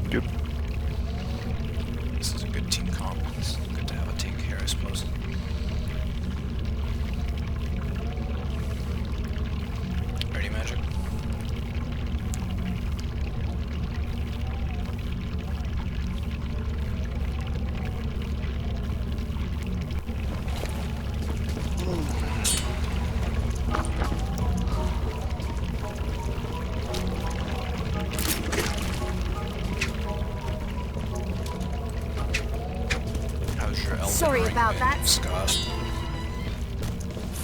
Good. This is a good team comp. It's good to have a tank here, I suppose. Ready, Magic? Sorry about that. Scott.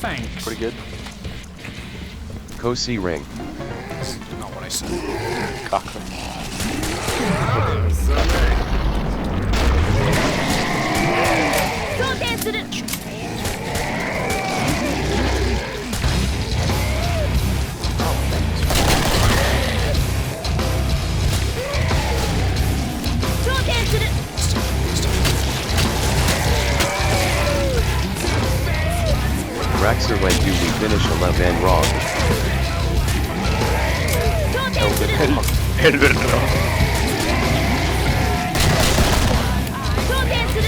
Thanks. Pretty good. Cozy ring. That's not what I said. Cocker. Don't dance to it. Don't dance to it. Raxer, when do we finish 11 wrong? Don't dance to it. Helvete då. Don't dance to it.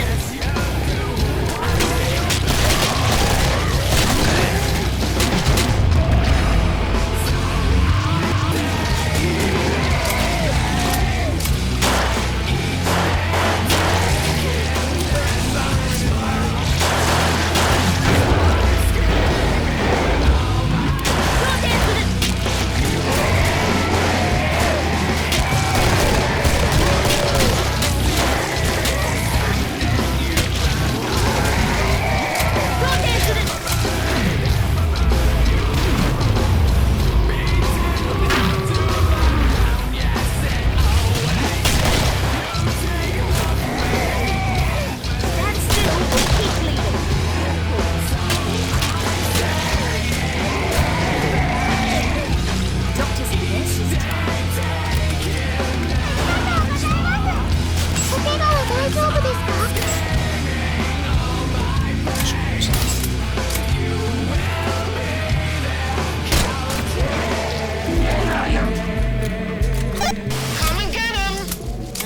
Come and get 'em!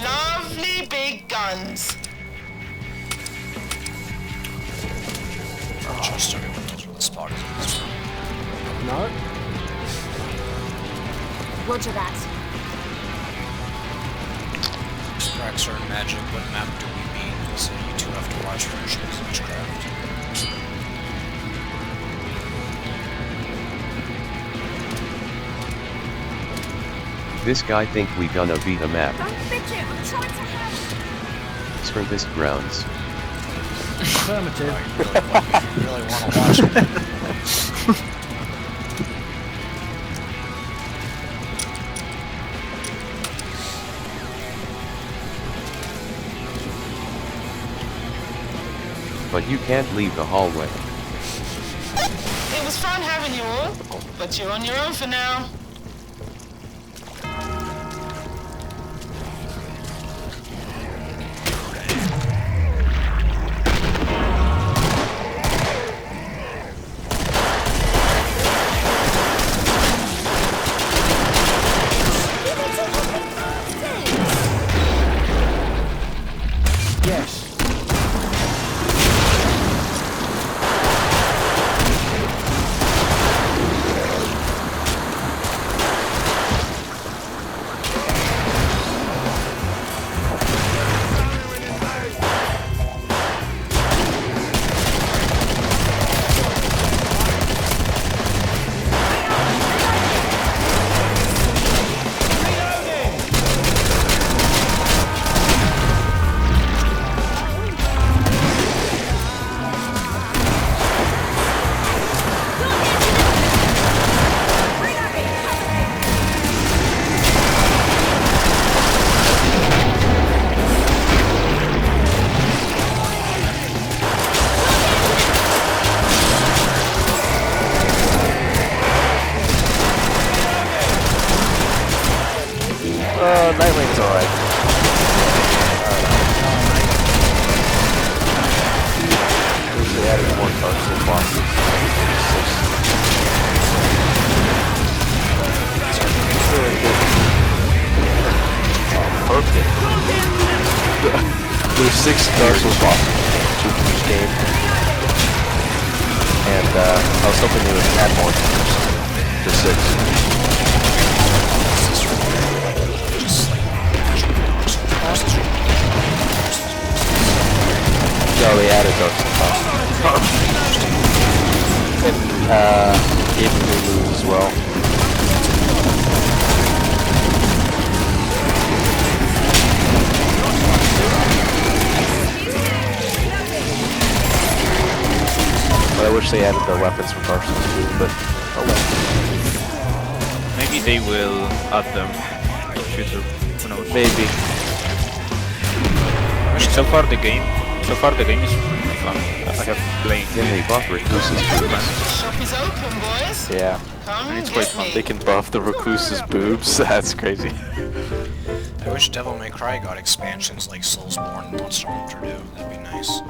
Lovely big guns. Just started with those were the spotters. No. Roger that. Raxer and Magic, what map do we mean? So you two have to watch for issues of witchcraft. This guy think we gonna beat a map. Don't bitch it. I'm trying to have. Scrimpus grounds. Affirmative. You really want to watch it. But you can't leave the hallway. It was fun having you all, but you're on your own for now. Yes. Nightwing's alright. Usually adding more cards to bosses. It's really good. Okay. There's 6 Dark Souls bosses in each game. And I was hoping they would add more to 6. No, they added Dark Souls bosses. And gave them new moves as well. I wish they added the weapons from Dark Souls 2, but oh well. Maybe they will add them in future. Who knows? Maybe. So far the game is really fun. I have played. Then they buff Recluse's boobs. Shop is open, boys. Yeah. Come And it's get quite fun. me. They can buff the Recluse's boobs. That's crazy. I wish Devil May Cry got expansions like Soulsborne and Monster Hunter do. That'd be nice.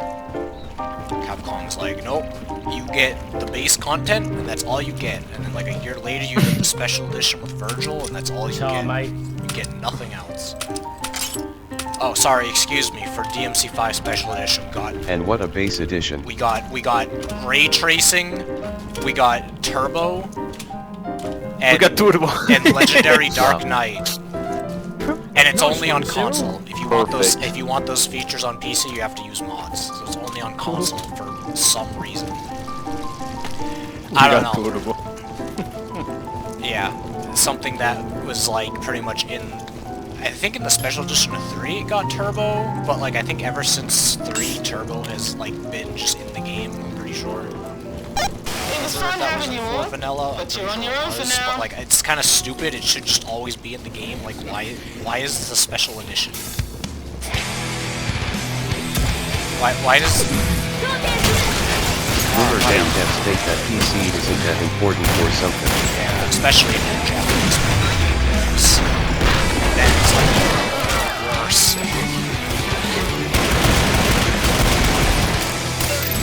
Capcom's like, nope, you get the base content, and that's all you get. And then like a year later, you get the special edition with Virgil, and that's all you Oh, get. mate. You get nothing else. Oh, sorry, excuse me. For DMC5 Special Edition, And what a base edition. we got ray tracing, we got turbo, and We got Turbo. and Legendary Dark Wow. Knight. And it's only on console. If you want Perfect. those features on PC, you have to use mods. So it's only on console for some reason. I don't know. Yeah, something that was like pretty much in. I think in the special edition of 3 it got turbo, but like I think ever since 3 turbo has like been just in the game. I'm pretty sure. It was fun That was having you before all, vanilla. but you're on your own for now. But like it's kind of stupid. It should just always be in the game. Like why is this a special edition? Why does Rumor Dams think that PC isn't that important or something. yeah, especially in Japanese games, then it's like worse.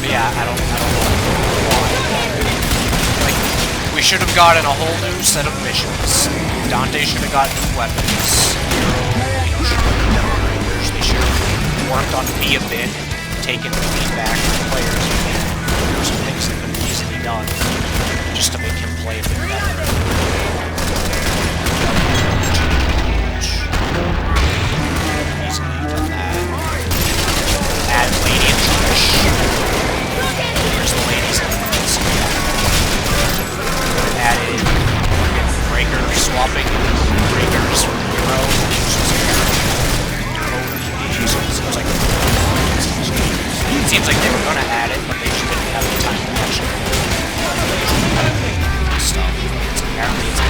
But yeah, I don't know why. Like we should have gotten a whole new set of missions. Dante should have gotten new weapons. Hero, should have gotten Devil Breakers. They should have worked on me a bit, taken the feedback from players. There were some things that could have easily done just to make him play a bit better. Easily done that. Add Lady and Trish. Here's the ladies and added breaker swapping breakers from Hero. It seems like they were gonna add it, but they just didn't have the time to actually stuff. Apparently it's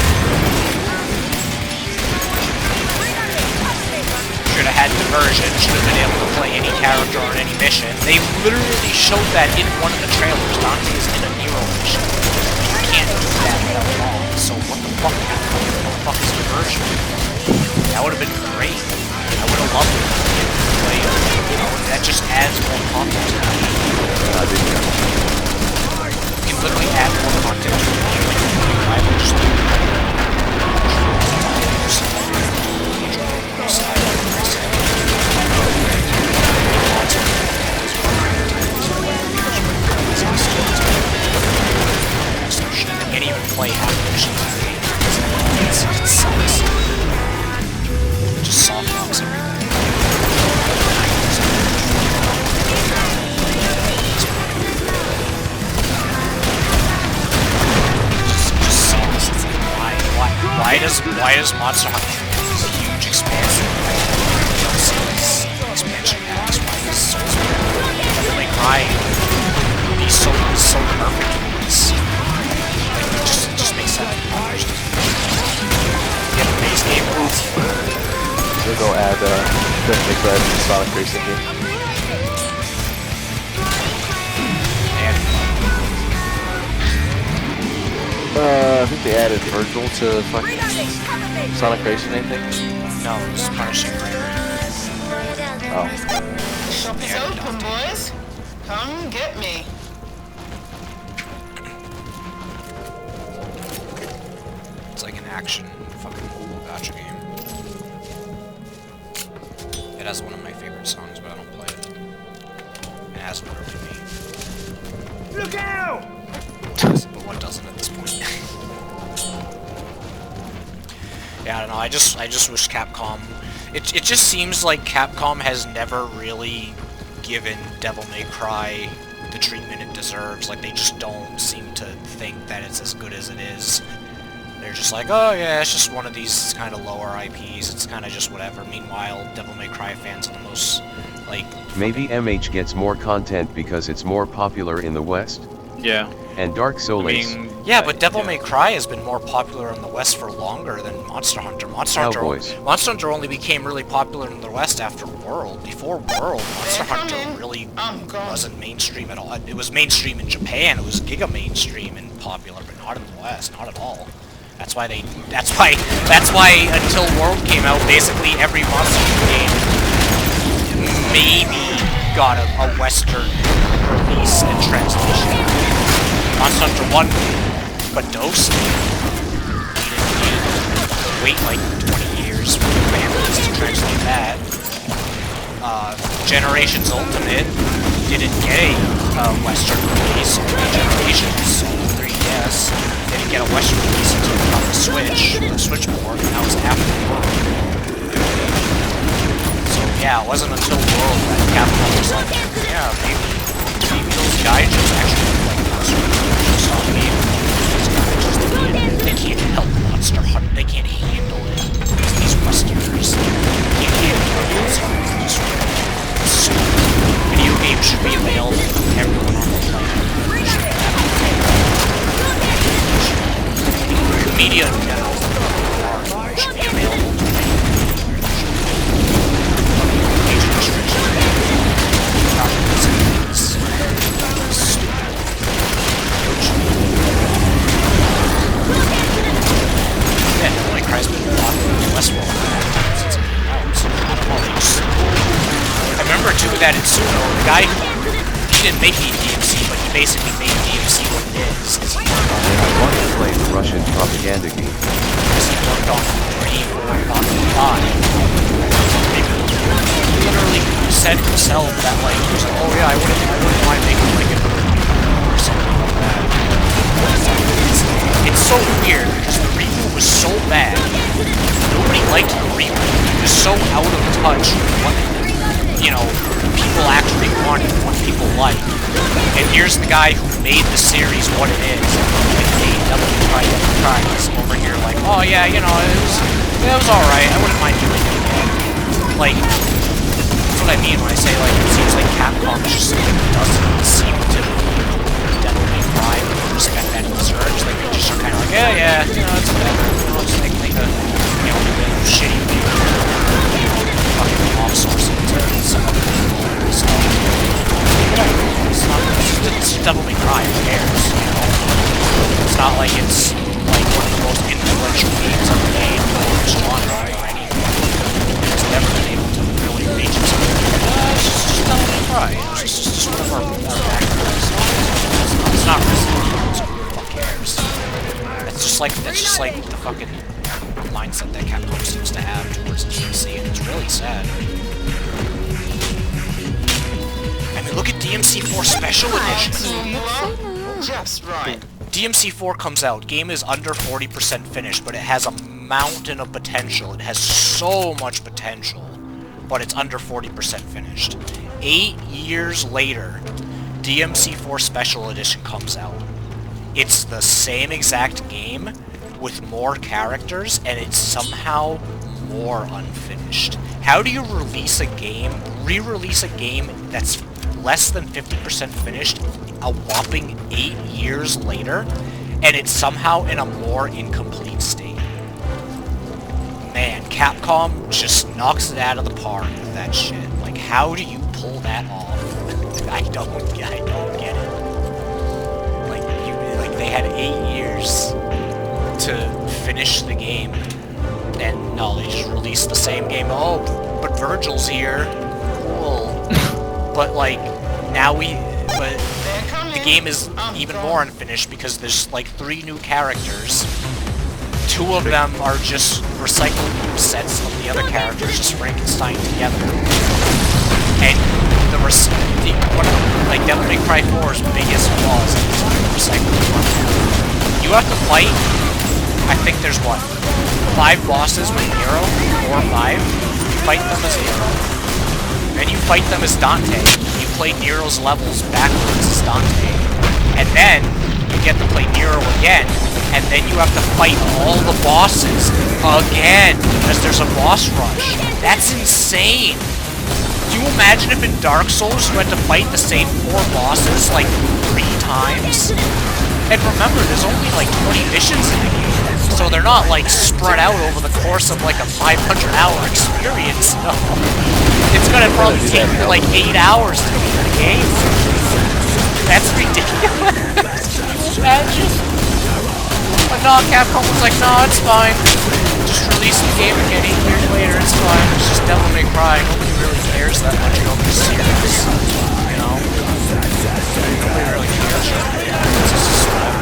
should have had diversion, should have been able to play any character on any mission. They literally showed that in one of the trailers. Dante is in a Nero mission. You can't do that without law. So what the fuck happened? What the fuck is diversion? That would have been great. I would have loved it to play, that just adds more content to the game. You can literally add more content to the game when you rival just you can't even play half the missions in the game. It sucks. It just soft locks everything. Just sucks. It's like why does Monster Hunter have these huge expansion expansion packs? Why does Souls like why be so perfect for this? Like it just makes sense. Get a base game. They'll go add Devil May Cry and Sonic Racing game. I think they added Virgil to fucking Sonic Racing, I think. No, it's Punishing Ranger. Oh. Shop is open, boys. Come get me. It's like an action fucking gotcha game. has one of my favorite songs, but I don't play it. It has one for me. Look out! But what doesn't at this point? Yeah, I don't know. I just wish Capcom. It just seems like Capcom has never really given Devil May Cry the treatment it deserves. Like, they just don't seem to think that it's as good as it is. They're just like, oh yeah, it's just one of these kind of lower IPs. It's kind of just whatever. Meanwhile, Devil May Cry fans are the most, like... Maybe MH gets more content because it's more popular in the West? Yeah. And Dark Souls. Yeah, but Devil May Cry has been more popular in the West for longer than Monster Hunter. Monster Hunter only became really popular in the West after World. Before World, Monster Hunter really wasn't mainstream at all. It was mainstream in Japan. It was giga mainstream and popular, but not in the West, not at all. That's why until World came out, basically every Monster Hunter game maybe got a Western release and translation. Monster Hunter 1, but Dose, you didn't wait like 20 years for the families to translate that. Generations Ultimate didn't get a Western release, Generations 3DS didn't get a Western release until it got the Switch port, and that was after World. So yeah, it wasn't until World that Capcom was like, yeah, maybe those guys just actually like Monster Hunter. They can't help Monster Hunter. They can't handle it. These Westerners can't handle Monster Hunter. Video games should be available to everyone on the planet. Media in general should be available to age restriction. Not yeah, Devil May Cry's been popular in Westworld since it came out, so I don't know, I remember too that Itsuno, the guy who, he didn't make the DMC, but he basically made DMC what it is. I want to play the Russian propaganda game. Because he worked on Dream, worked on he literally said himself that, like, he was like, oh yeah, I wouldn't mind making, like, a or something like that. It's so weird, because the reboot was so bad. Nobody liked the reboot. It was so out of touch with what, you know, people actually wanted, what people liked. And here's the guy who made the series what it is. Like, made Devil May Cry over here like, oh yeah, you know, it was alright. I wouldn't mind doing it again. Like, that's what I mean when I say, like, it seems like Capcom just doesn't seem to Devil May Cry with the respect that it deserves. Like, they just are kind of like, yeah, you know, it's whatever. You know, just make a, you know, shitty fucking off source into some other stuff. It's Devil May Cry, who cares, you know? It's not like it's, like, one of the most influential games ever made for this genre or anything. It's never been able to really reach its own. It's just Devil May Cry. It's just one of our backgrounds. It's not Resident Evil, so who the fuck cares? That's just like the fucking mindset that Capcom seems to have towards its PC, and it's really sad. I mean, look at DMC4 Special Edition! Just right. DMC4 comes out, game is under 40% finished, but it has a mountain of potential. It has so much potential, but it's under 40% finished. 8 years later, DMC4 Special Edition comes out. It's the same exact game, with more characters, and it's somehow more unfinished. How do you release a game, re-release a game that's less than 50% finished a whopping 8 years later, and it's somehow in a more incomplete state? Man, Capcom just knocks it out of the park with that shit. Like, how do you pull that off? I don't get it. Like, they had 8 years to finish the game, and no, they just released the same game. Oh, but Virgil's here. Cool. But like, but the game is even more unfinished because there's like 3 new characters. 2 of them are just recycled sets of the other characters, just Frankenstein together. like Devil May Cry 4's biggest flaws in recycling content. You have to fight, I think there's what, 5 bosses with Nero, 4 or 5. You fight them as Nero. Then you fight them as Dante. You play Nero's levels backwards as Dante. And then you get to play Nero again, and then you have to fight all the bosses again, because there's a boss rush. That's insane! Can you imagine if in Dark Souls you had to fight the same 4 bosses, like, 3 times? And remember, there's only, like, 20 missions in the game, so they're not, like, spread out over the course of, like, a 500-hour experience, no. It's gonna probably take you, like, 8 hours to beat the game. That's ridiculous! Can you imagine? But no, Capcom was like, no, it's fine. Just release the game again 8 years later, it's fine. It's just Devil May Cry. Nobody really cares that much about the series. You know? Nobody really cares. It's just a small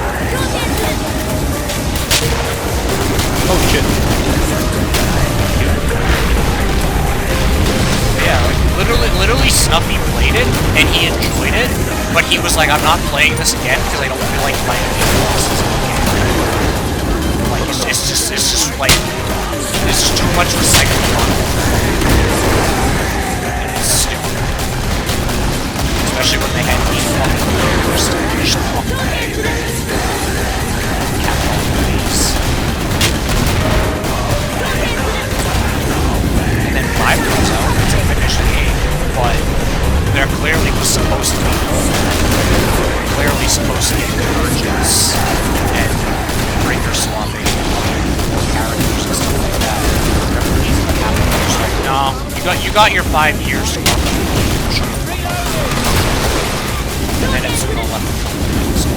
Oh shit. Yeah, like, literally Snuffy played it, and he enjoyed it, but he was like, I'm not playing this again because I don't feel like playing the bosses again. Like, it's just like, it's just too much recycling content. And it's stupid. Especially when they had 8 fucking players to finish the fucking game. Capcom plays. And then 5 comes out to finish the game, but there clearly was supposed to be convergence and breaker swapping characters and stuff like that. Whatever reason that happened, I was like, no, you got your 5 years to work on the game. And then it's no left. So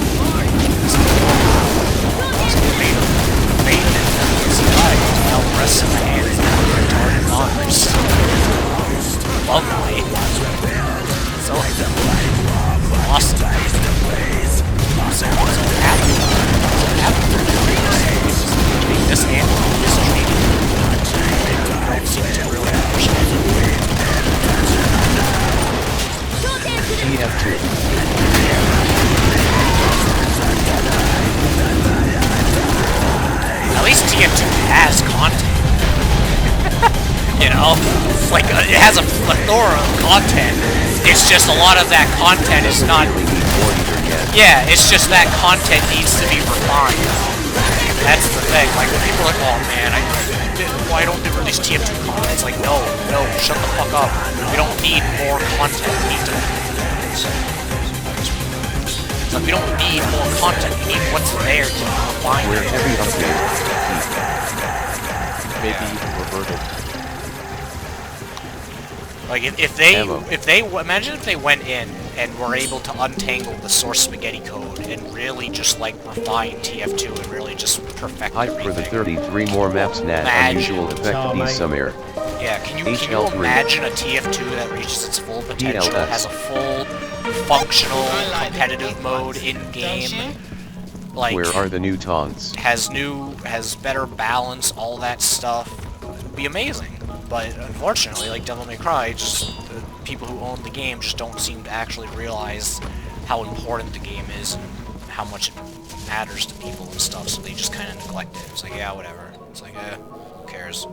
fate is alive to help rest in the hands of retarded monsters. Lovely. So awesome. So happy. This hand is treated. Don't seem to really understand. TF2. At least TF2 has content. You know? Like, it has a plethora of content. It's just a lot of that content is not... Yeah, it's just that content needs to be refined. That's the thing. Like, when people are like, oh man, why don't they release TF2 content? It's like, no, shut the fuck up. We don't need more content. We need to... It's like, we don't need more content. We need what's there to refine it. We're heavy upgrade. Maybe even reverted. Like, if they imagine if they went in and were able to untangle the source spaghetti code and really just, like, refine TF2 and really just perfect Hype everything. for the 33 more maps nat unusual effect these summer. Yeah, can you imagine a TF2 that reaches its full potential, has a full, functional, competitive mode in-game, like... Where are the new taunts? Has better balance, all that stuff. It would be amazing. But unfortunately, like Devil May Cry, just the people who own the game just don't seem to actually realize how important the game is and how much it matters to people and stuff, so they just kind of neglect it. It's like, yeah, whatever. It's like, who cares?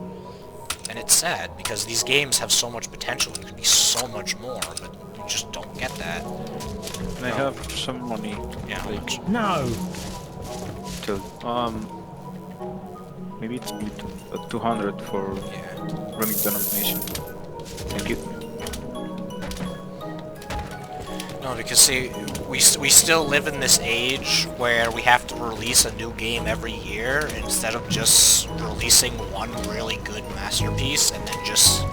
And it's sad, because these games have so much potential and could be so much more, but you just don't get that. They have some money. Yeah, how much? No. Maybe it's 200 for running the nomination. Thank you. No, because see, we still live in this age where we have to release a new game every year instead of just releasing one really good masterpiece and then just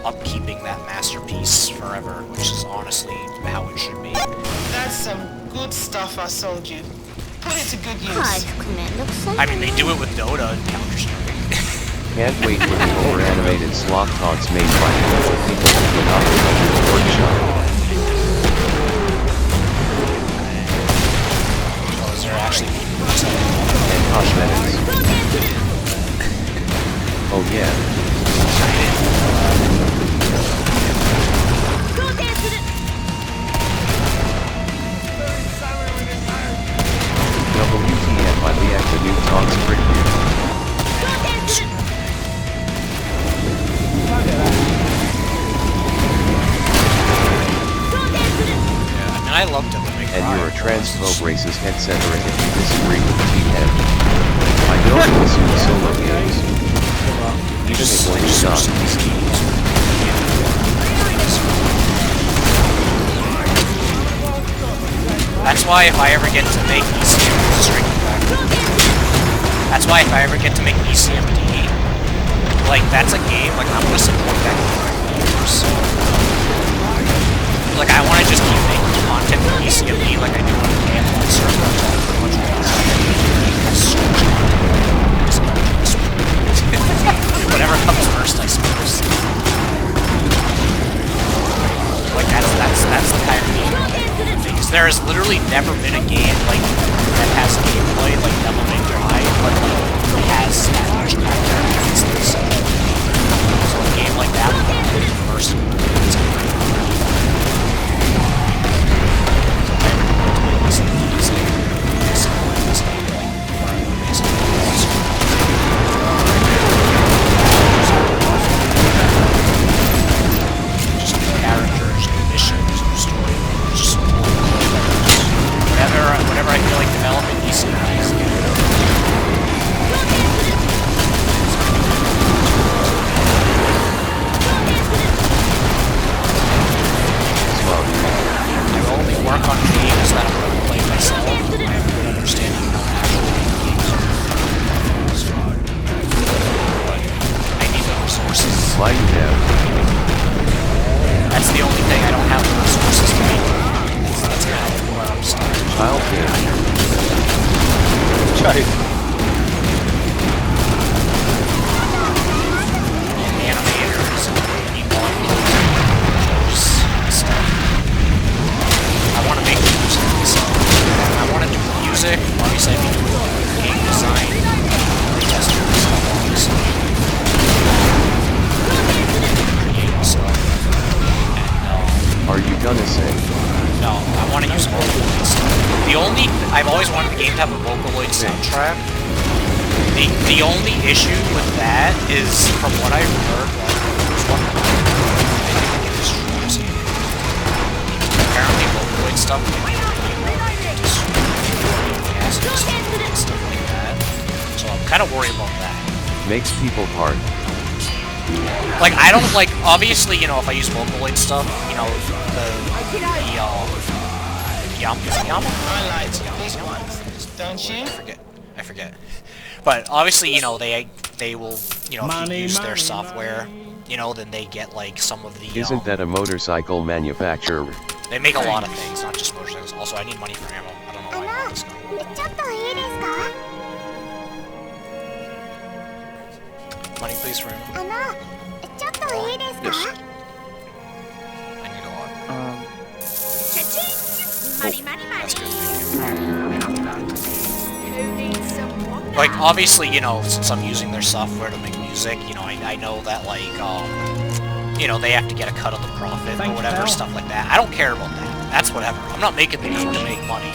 upkeeping that masterpiece forever, which is honestly how it should be. That's some good stuff I sold you. Put it to good use. I mean, they do it with Dota and Counter-Strike. Can't wait for the over-animated slot taunts made by people who put out the workshop. Oh, is there actually people who say And cosmetics. Oh yeah. and you're a transphobe, racist, etc. if you disagree with T-Head. I don't consume solo games. Even if one is not. That's why if I ever get to make that's why if I ever get to make ECMD, like that's a game, like I'm gonna support that game for years. Like I wanna just keep making content for ECMD like I do on the game on server. Whatever comes first, I suppose. Like that's the kind of game because there has literally never been a game like that has gameplay like Devil May Cry, but like it has that much content against it. So a game like that would be the first one. Just characters, missions, story, just whatever I feel like developing these guys. I will only work on games that I'm going to play myself. I have a good understanding of how actually games are. But I need the resources. Why you have? That's the only thing. I don't have the resources to make. That's kind of where I'm starting. Childcare. Animators and stuff. I want to make music myself. I want to do music. Obviously, I'd be doing game design, tester and stuff. Obviously, create stuff. And Are you gonna say? no, I want to use Vocaloid stuff. I've always wanted the game to have a Vocaloid soundtrack. The only issue with that is, from what I've heard, there's one I think it is true. Apparently Vocaloid stuff can be and stuff like that. So I'm kind of worried about that. Makes people hard. Like, I don't, like, obviously, you know, if I use Vocaloid stuff, you know, Yama? I like these ones, don't you? I forget. But obviously, you know, they will, you know, if you use their software, you know, then they get like some of the. Isn't that a motorcycle manufacturer? They make a lot of things, not just motorcycles. Also, I need money for ammo. I don't know why I bought this gun. Money, please, for ammo. Yes. I need a lot. Money, money, That's money. good. Thank Who needs some water? you. Like, obviously, you know, since I'm using their software to make music, you know, I know that, like, you know, they have to get a cut of the profit or whatever, stuff like that. I don't care about that. That's whatever. I'm not making the game to make money.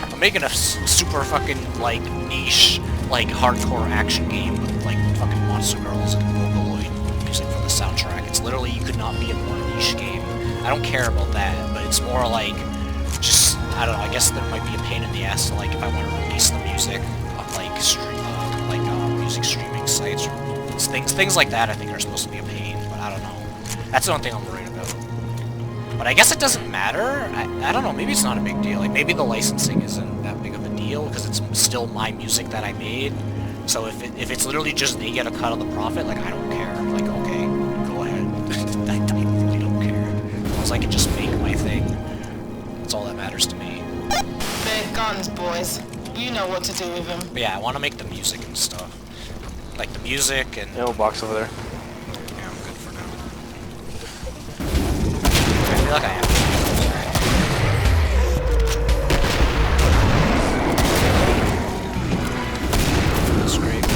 I'm making a super fucking, like, niche, like, hardcore action game with, like, fucking Monster Girls and Vocaloid music for the soundtrack. It's literally, you could not be a more niche game. I don't care about that, but it's more like, just, I don't know, I guess there might be a pain in the ass to, like, if I want to release the music on, like, music streaming sites or things like that. I think are supposed to be a pain, but I don't know. That's the only thing I'm worried about. But I guess it doesn't matter. I don't know, maybe it's not a big deal. Like, maybe the licensing isn't that big of a deal, because it's still my music that I made. So if it's literally just they get a cut of the profit, like, I don't care. Like, okay, go ahead. I really don't care. As long as I can just make my thing. That's all that matters to me. They're guns, boys. You know what to do with them. But yeah, I want to make the music and stuff. Like, the music and... No box over there. Yeah, I'm good for now. I feel like I am. That's great.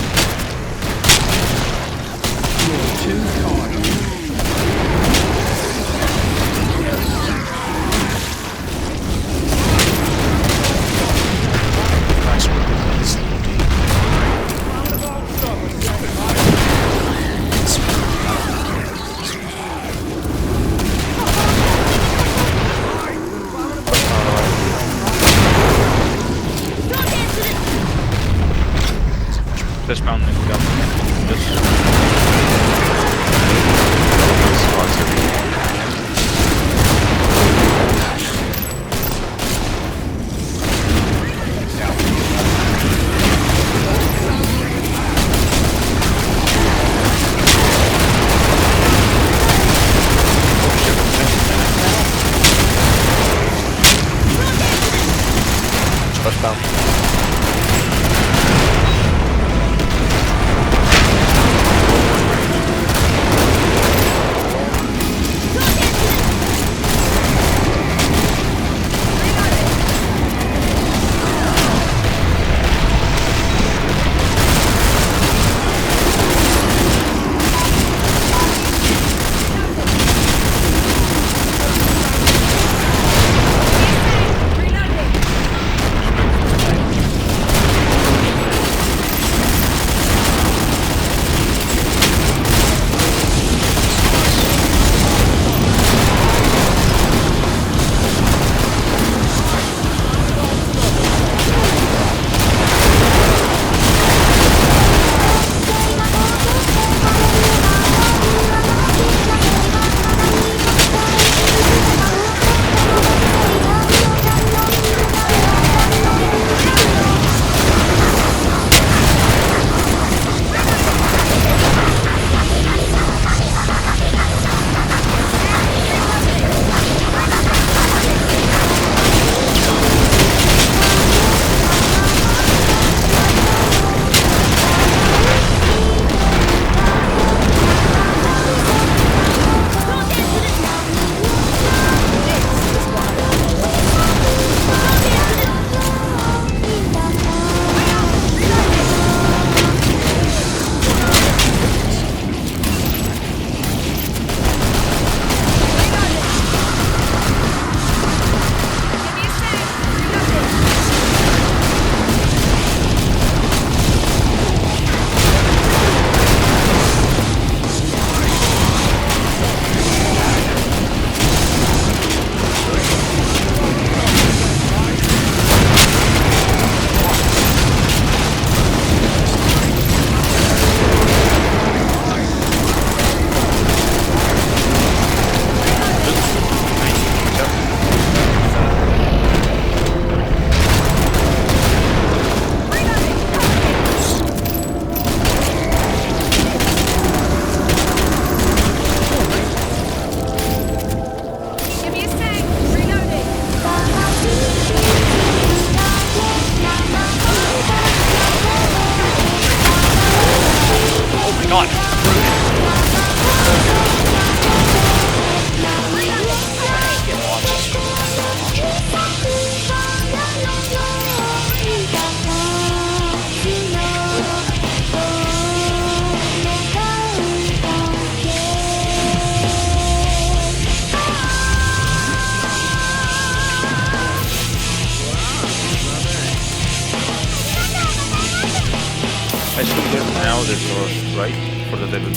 another toss, right? For the devil.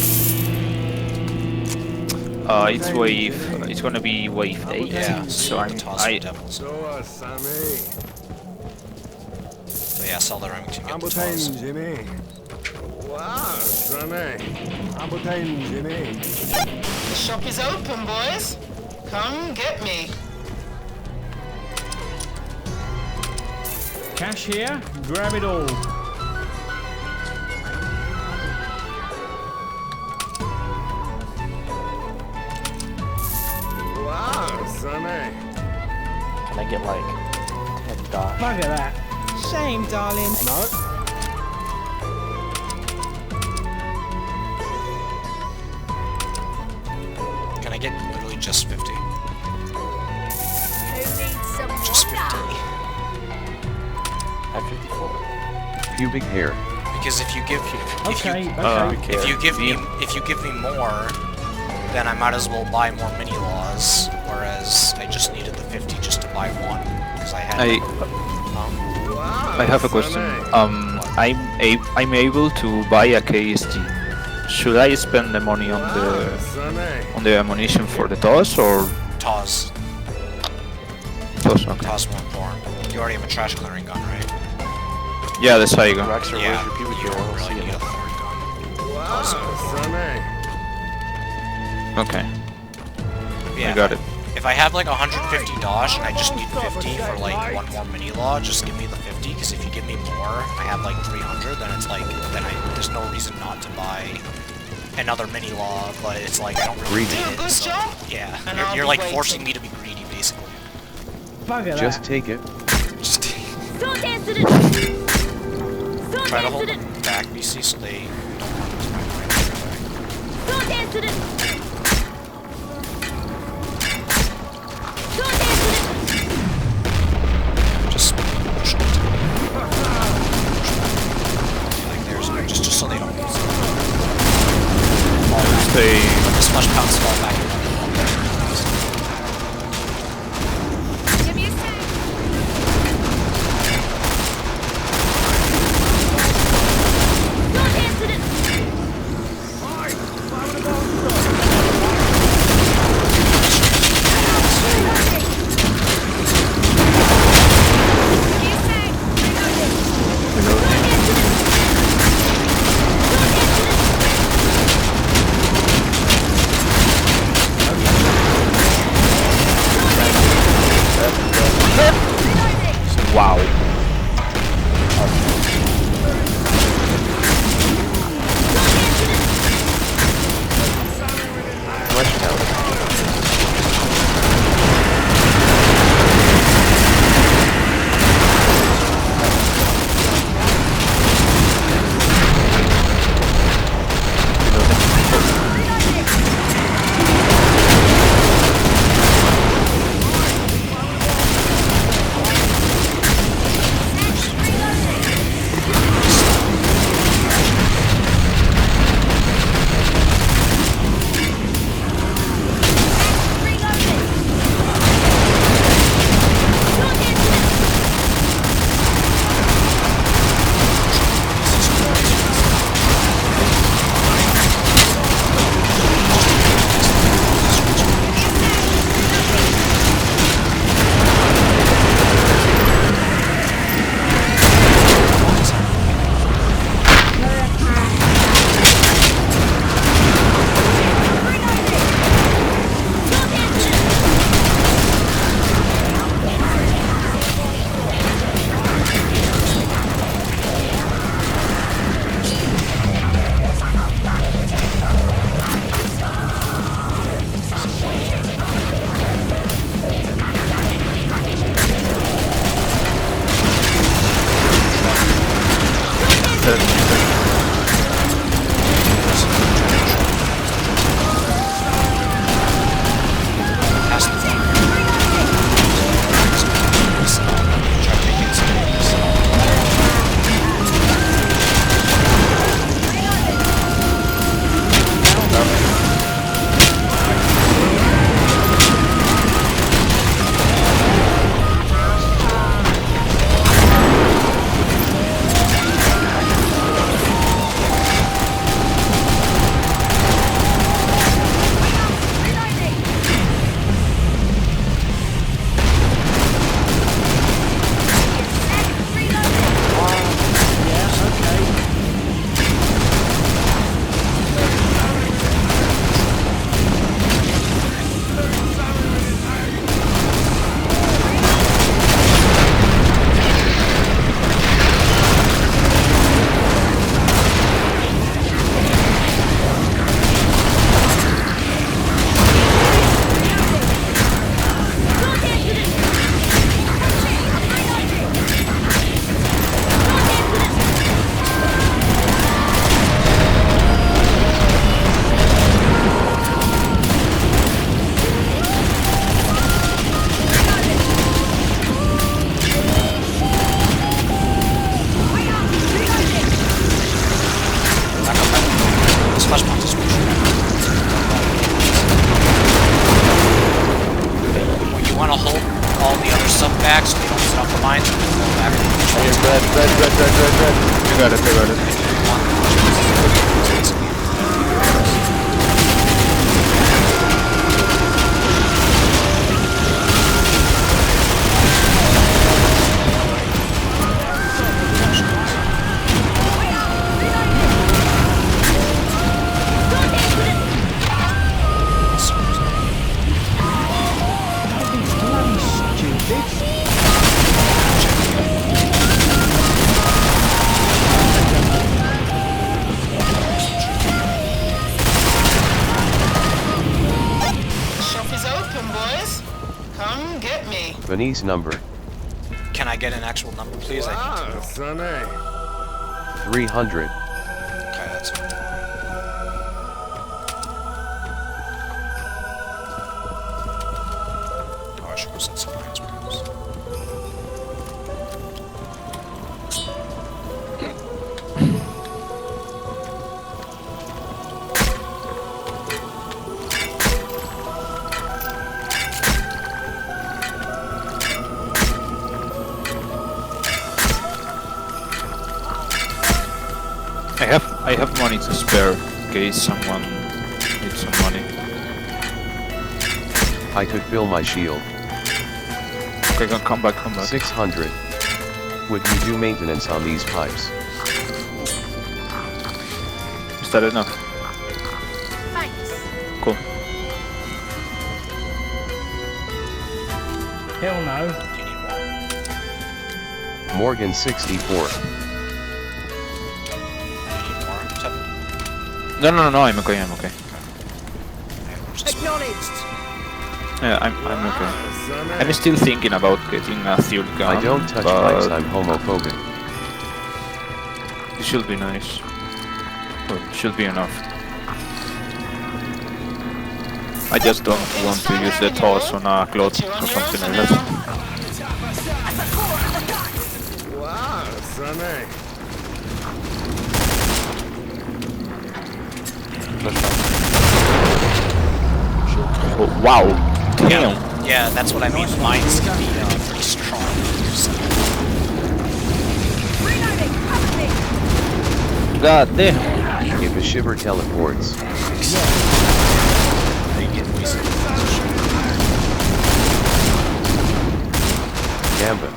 It's wave. It's gonna be wave 8. Yeah, So the toss I of devils. So yeah, sell the Remington, get the toss. Jimmy. Wow, Sammy. Jimmy. The shop is open, boys. Come get me. Cash here, grab it all. Wow, Sammy. Can I get like 10 dosh? Look at that. Shame, darling. No. Can I get literally just 50? Who needs some Just 50. water? I have 54. Pubic hair. Because if you give Okay, okay. if you give me more, then I might as well buy more mini laws. Whereas I just needed the 50 just to buy one because I had. I have a question. I'm able to buy a KST. Should I spend the money on the ammunition for the toss or TOS. toss? Okay. TOS more important. You already have a trash clearing gun, right? Yeah, the Saigon. Rexer, Yeah. where's your pubic You hair? I don't don't see really need a it. third gun. Wow, Sammy. Okay, Yeah. I got it. If I have like 150 dosh and I just need 50 for like one more mini law, just give me the 50. Because if you give me more, I have like 300. Then it's like there's no reason not to buy another mini law. But it's like I don't really Do need a it. good So, job. yeah, And I'll you're be like waiting. forcing me to be greedy, basically. Bugger Just that. take it. Just Sword incident! Sword try to hold incident! them back, BC, so they don't run into my brain. Sword incident! Sword incident! Just push them to me. Like there's just so they don't lose. Stay. Let the splash pounds fall back. Give me a sec! Sword incident! Give me a sec! Sword incident! Sword incident! mines and fall back. Red. I got it. Shop is open, boys. Come get me. Vinny's number, Can I get an actual number, please? I need to. 300. Okay, that's it. Oh, I should go set some mines, perhaps. I have money to spare in case someone needs some money. I could fill my shield. Okay, come back. 600. Would you do maintenance on these pipes? Is that enough? Thanks. Cool. Hell no. Do you need more? Morgan 64. No, I'm okay. Acknowledged. Yeah, I'm okay. I'm still thinking about getting a fuel gun. I don't touch but pipes, I'm homophobic. it should be nice. Well, it should be enough. I just don't want to use the toss on a cloth or something like that. Wow, Sunny. Oh, wow! Damn! Yeah, that's what I mean. Mines can be pretty strong. Reloading. Cover me. God damn! If a shiver teleports, They get wasted. Gambit.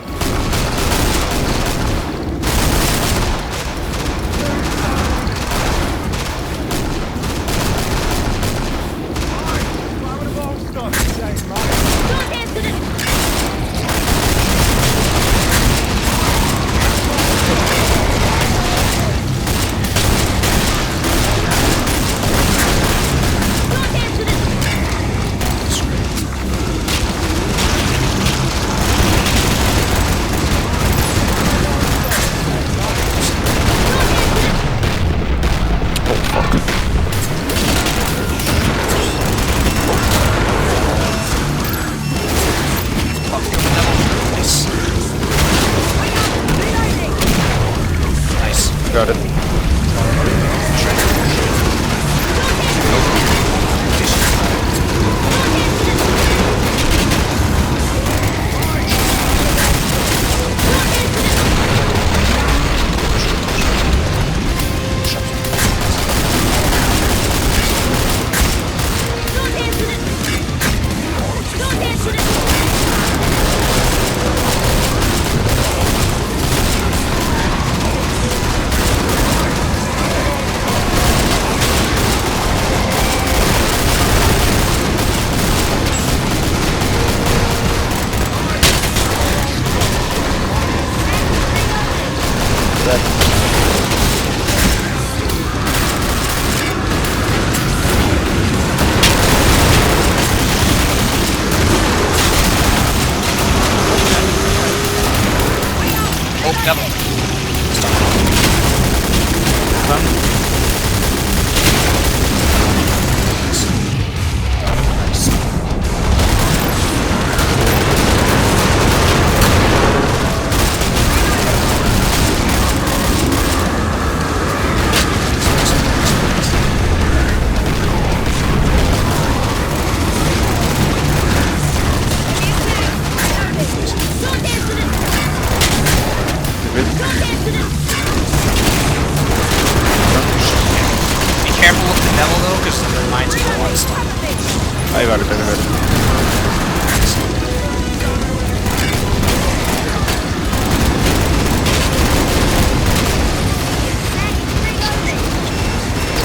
I got it.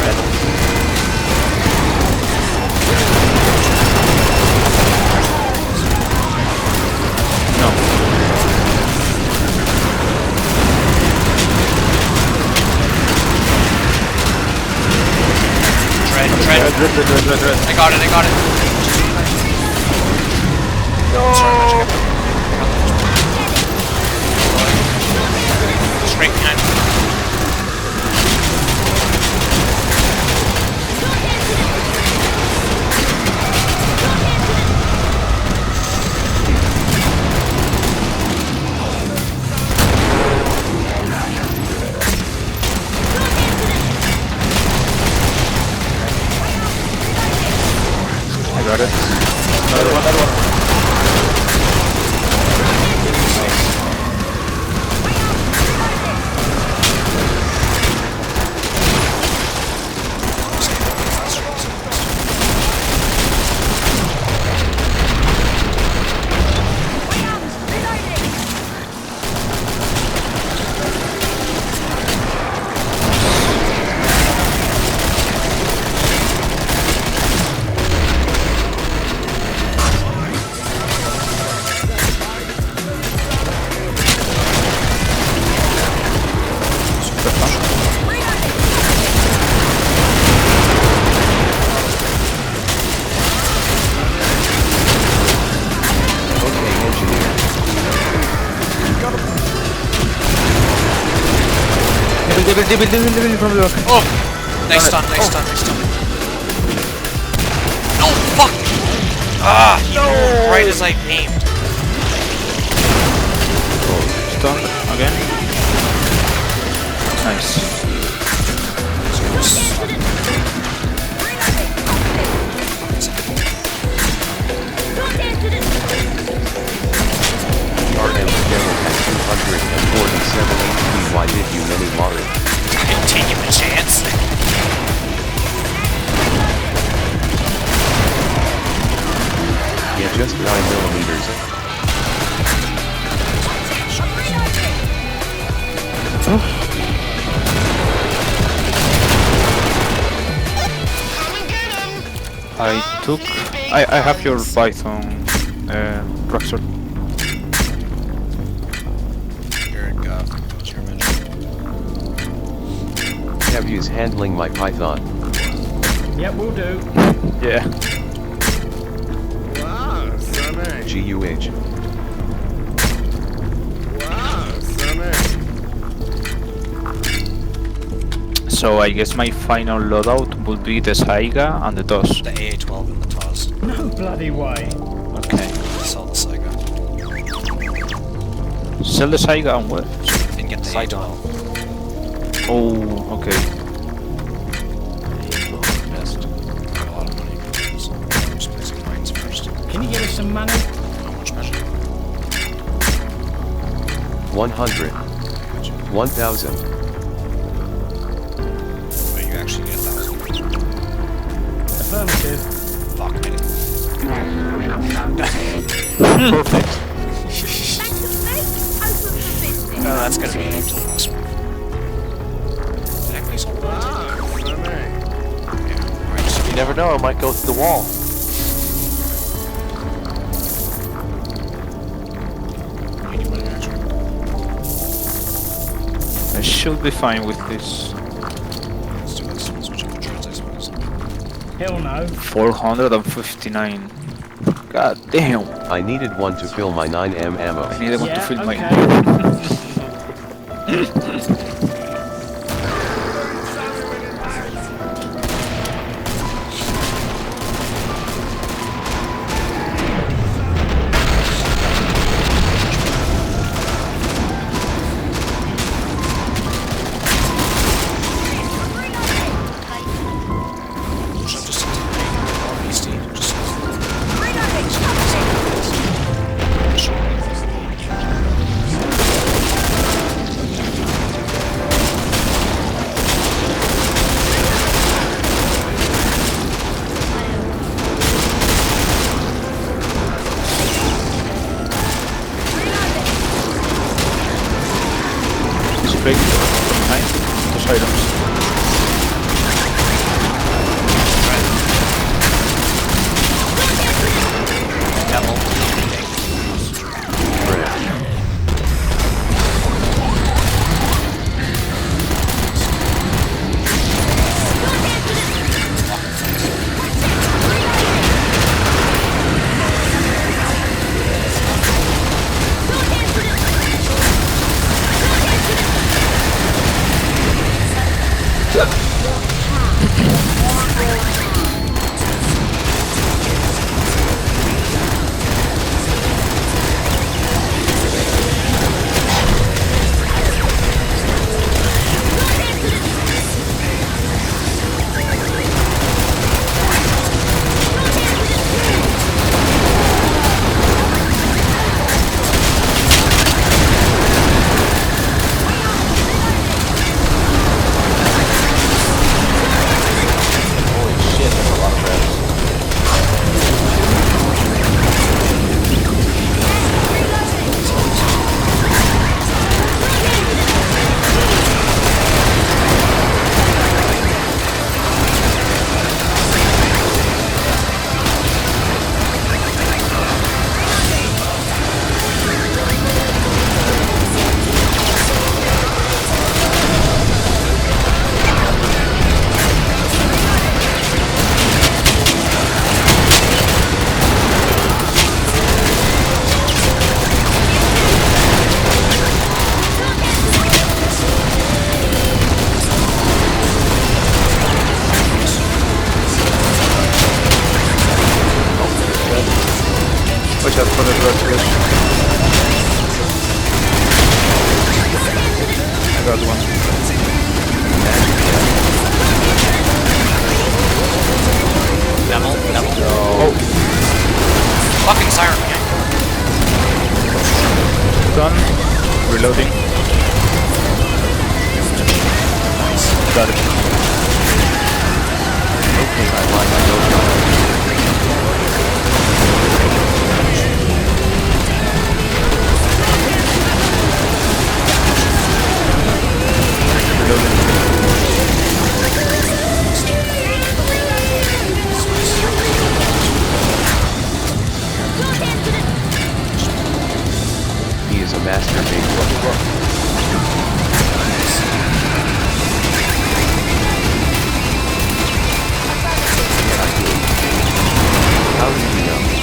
Red. I got it. Sorry, Magic. Straight behind me. Got it. Another one. Devil from the rock. Oh! Nice stun. No, fuck! Ah! He moved right as I aimed. Stun again. Nice. RM Devil has 247 HP. Why did you many moderate? Taking the chance. Yeah, just 9mm. I have your Python, Rockstar. Kevy's handling my Python. Yep, we'll do. Yeah. Wow, sonny. GUH. Wow, sonny. So I guess my final loadout would be the Saiga and the TOS. The AA-12 and the TOS. No bloody way. Okay. Sell the Saiga. Sell the Saiga and what? And get the AA-12. Oh, okay. Best. Got a lot of money. So I'm just placing mines first. Can you give us some money? How much measure? 100. 1,000. Oh, you actually get 1,000. Affirmative. Fuck, I didn't. Perfect. No, that's gonna be until last one. Did I place all the ones? Wow, sonny. Yeah, alright, so You never know, it might go through the wall. anybody actually? I should be fine with this. Let's do this. Switch up the trades, I suppose. Hell no. 459. God damn. I needed one to fill my 9M ammo. I needed one to fill my. Should I just beastie? Just break from behind those items. Devil. Watch out for the drugs, guys. I got one. Devil. Oh, Fucking siren gang. done. Reloading. Got it. Okay, I want my note. He is a master How do you know?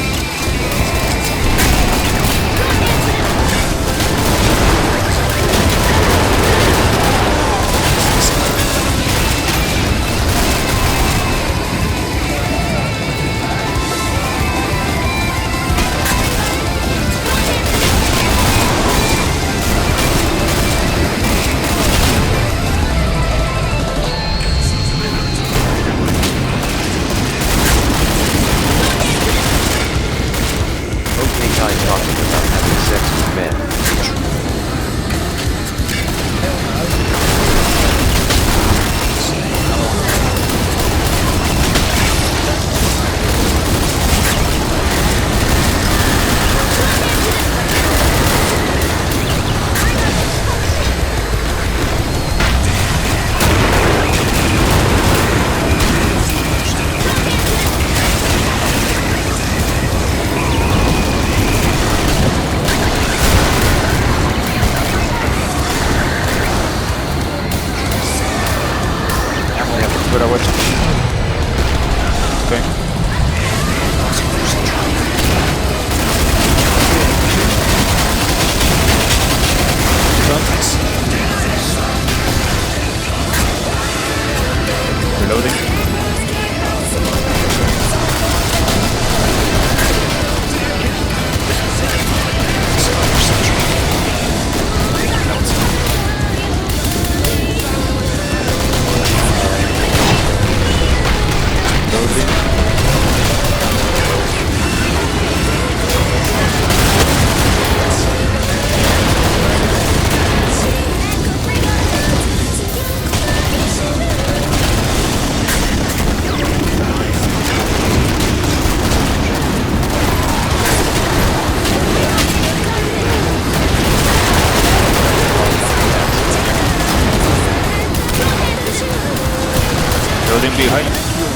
behind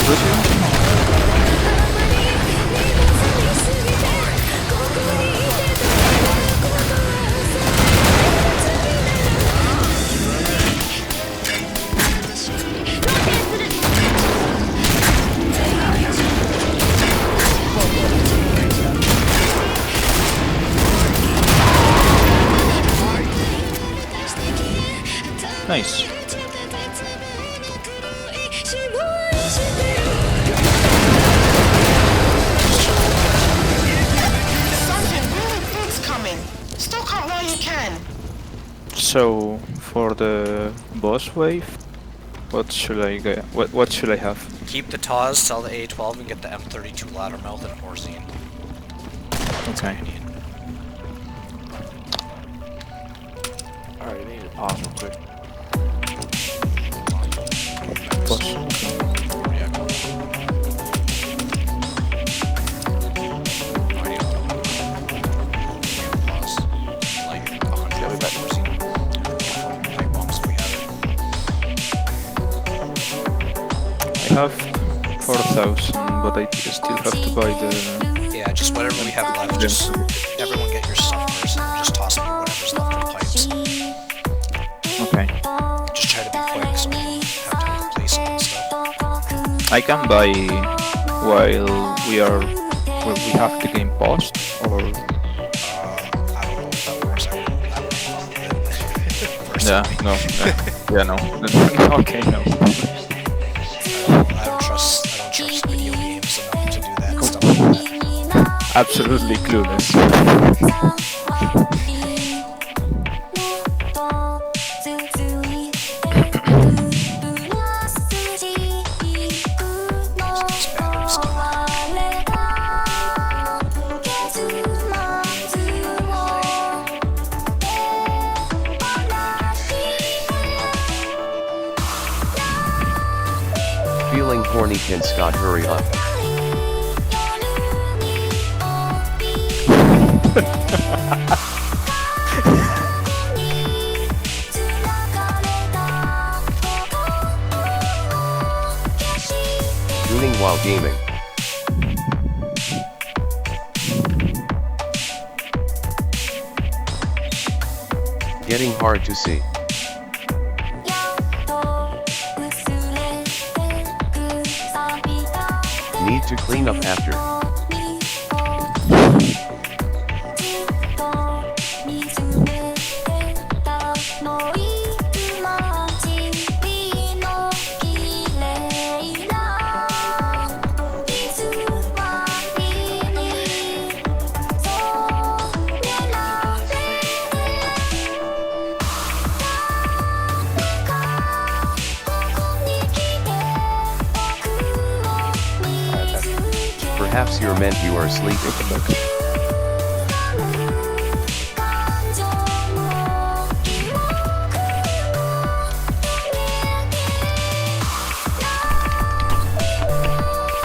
Lucio. Nice. Something really big's coming. Stock up while you can. So for the boss wave, what should I get? What should I have? Keep the Taz, sell the A12, and get the M32 ladder mouth and Horsine. Okay. Alright, I need to pause real quick. Boss. Yeah, go. I need to pause. Like 100 Horsine. Like bombs we have. I have 4,000, but I still have to buy the. Yeah, just whatever we have left, just everyone get your stuff first and just toss me whatever's left in pipes. Okay. Just try to be quick so I can have time to place all the stuff. I can buy while we have the game paused, or I don't know if that works. I would first. yeah, no, yeah, no. Okay, no. I don't trust video games enough to do that stuff like that. Absolutely clueless. This battery's done. Feeling horny, can Scott hurry up? Tuning while gaming. Getting hard to see. Need to clean up after. Perhaps you're meant you are sleeping.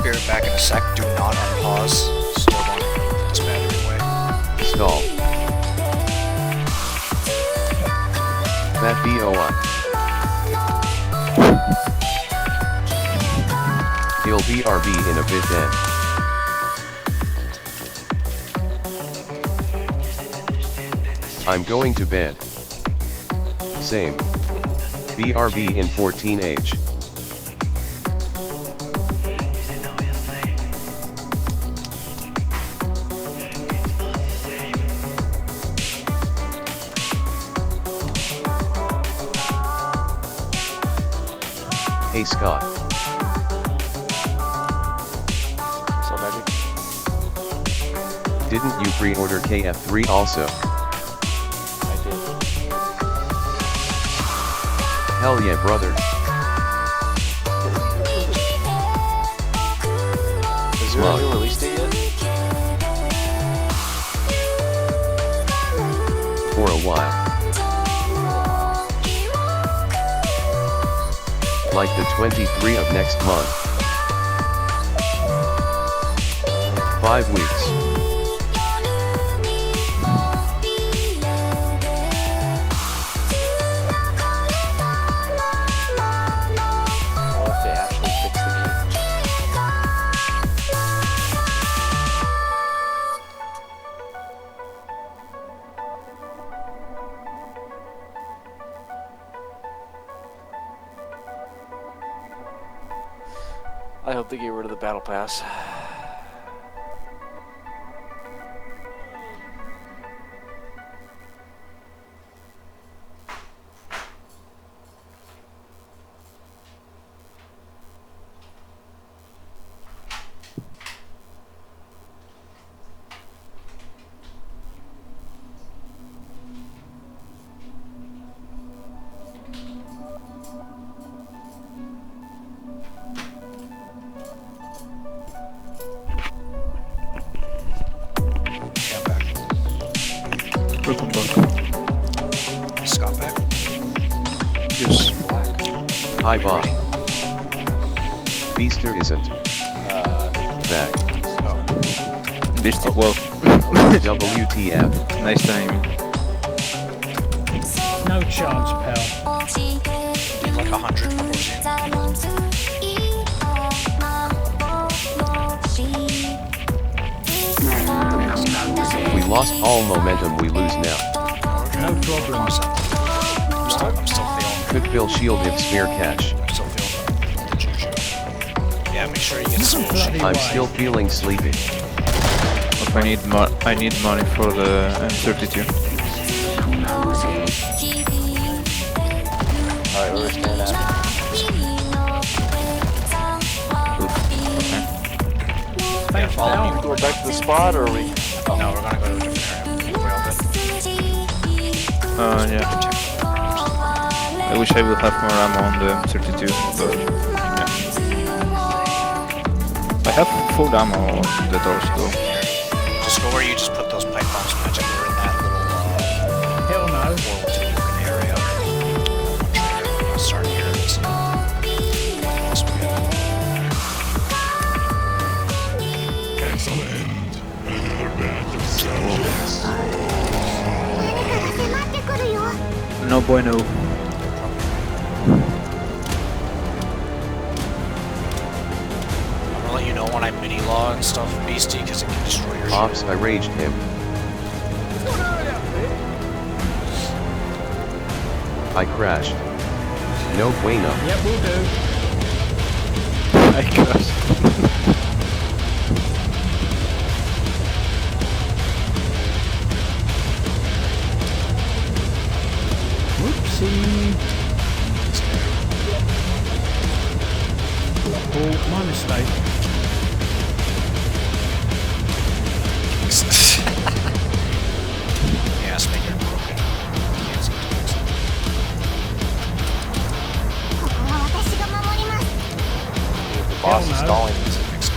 Be right back in a sec. Do not unpause. Still going to put this battery away. Stall. That BOI. He'll BRB in a bit then. I'm going to bed. Same. BRB in 14H. Hey Scott. So magic. Didn't you pre-order KF3 also? I did. Hell yeah, brother. Is there a new release date yet? For a while. Like the 23 of next month. 5 weeks. Or if they actually fix the I hope they get rid of the battle pass. Welcome back. Scott back. Yes. Hi Bob. Beaster isn't. Back. This well. WTF. Nice time. No chance, pal. Need like 100 We lost all momentum, we lose now. No problem. I'm still feeling. Could fill shield if smear cash. I'm still feeling the juju. Yeah, make sure you get some Bloody I'm way. still feeling sleepy. I need money for the M32. Alright, we're staying at. Thanks, follow pal. Go back to the spot, or are we? No, we're gonna go to a different area. Yeah. I wish I would have more ammo on the M32, but yeah. I have full ammo on the doors though. Just go where you just put those pipe bombs magic. We're in that little Hell no. portal to Lucan area. I'll start here and see what else we got. No bueno. I'm gonna let you know when I mini law and stuff, Beastie, because it can destroy your shit. Ops, I raged him. I crashed. No bueno. Yep, we'll do. I crashed. Whoopsie. Oh, my mistake. Yeah, make it broken. Can't seem to fix it. The boss is no. stalling. Fix it, fix it.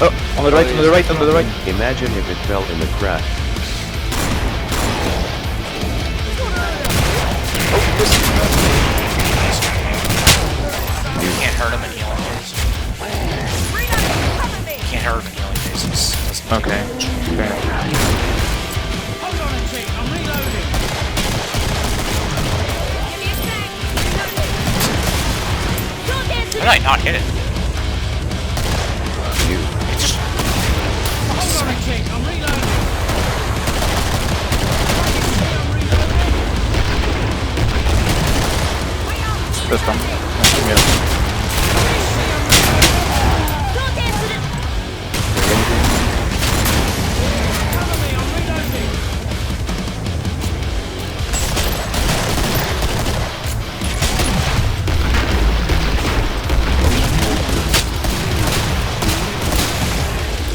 Oh, on the right, on the right, on the right. Imagine if it fell in the crack. You can't hurt him in healing phase. You can't hurt him in healing phases. Doesn't Okay. Okay. Hold on a tick, I'm reloading. How did I not hit it? You. It just... Hold on a tick, I'm reloading. That's done.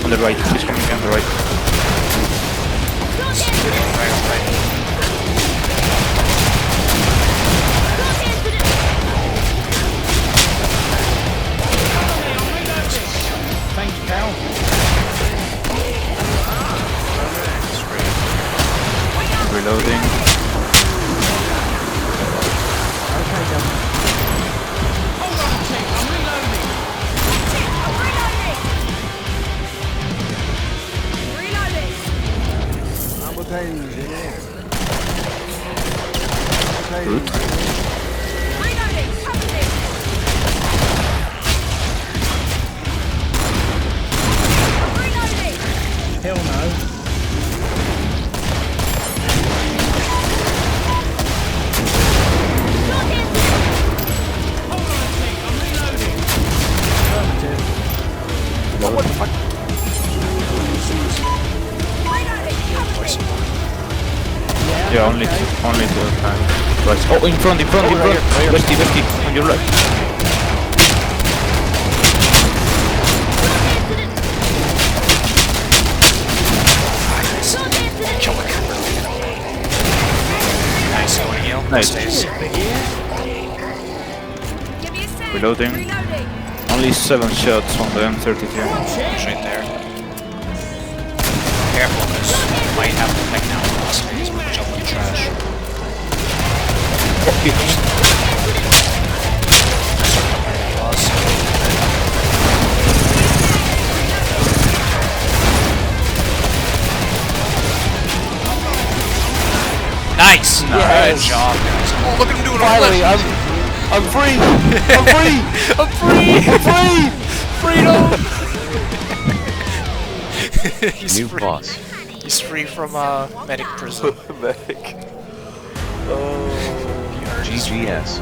On the right, he's coming on the right. Thanks, pal. Reloading. Okay, Governor. Hold on a tick, I'm reloading. Hell no. Yeah, only two times. Twice. Oh, in front! Bestie, on your left. Kill the camper. Nice, going to heal. Nice. Stays. Reloading. Only 7 shots on the M32. He's right there. Careful, because you might have to pick now the last phase, but jump in the trash. Nice! Good job, guys. Oh, look at him doing Finally, a I'm free! I'm free! I'm free! I'm free! Freedom! He's New free. boss. He's free from medic prison. Medic. Oh. GGS.